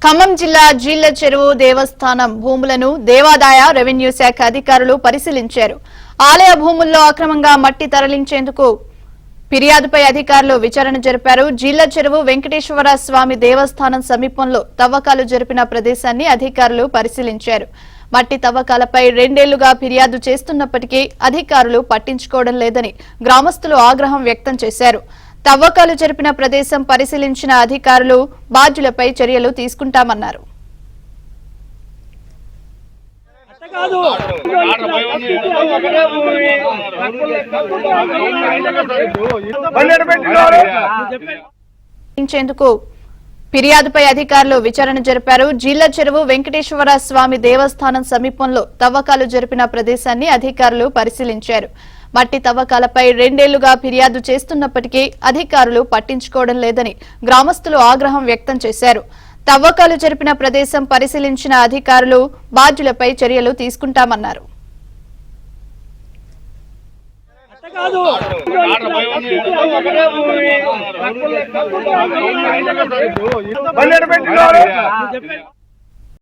ఖమ్మం జిల్లా జీళ్ల చెరువు దేవస్థానం భూములను దేవాదాయ రెవెన్యూ శాఖ అధికారులు పరిశీలించారు. ఆలయ భూముల్లో అక్రమంగా మట్టి తరలించేందుకు ఫిర్యాదుపై అధికారులు విచారణ జరిపారు. జీళ్ల చెరువు వెంకటేశ్వర స్వామి దేవస్థానం సమీపంలో తవ్వకాలు జరిపిన ప్రదేశాన్ని అధికారులు పరిశీలించారు. మట్టి తవ్వకాలపై 2 ఏళ్లుగా ఫిర్యాదు చేస్తున్నప్పటికీ అధికారులు పట్టించుకోవడం లేదని గ్రామస్తులు ఆగ్రహం వ్యక్తం చేశారు. తవ్వకాలు జరిపిన ప్రదేశం పరిశీలించిన అధికారులు బాధ్యులపై చర్యలు తీసుకుంటామన్నారు. ఫిర్యాదుపై అధికారులు విచారణ జరిపారు. జీళ్ల చెరువు వెంకటేశ్వర స్వామి దేవస్థానం సమీపంలో తవ్వకాలు జరిపిన ప్రదేశాన్ని అధికారులు పరిశీలించారు. మట్టి తవ్వకాలపై 2 ఏళ్లుగా ఫిర్యాదు చేస్తున్నప్పటికీ అధికారులు పట్టించుకోవడం లేదని గ్రామస్తులు ఆగ్రహం వ్యక్తం చేశారు. తవ్వకాలు జరిపిన ప్రదేశం పరిశీలించిన అధికారులు బాధ్యులపై చర్యలు తీసుకుంటామన్నారు.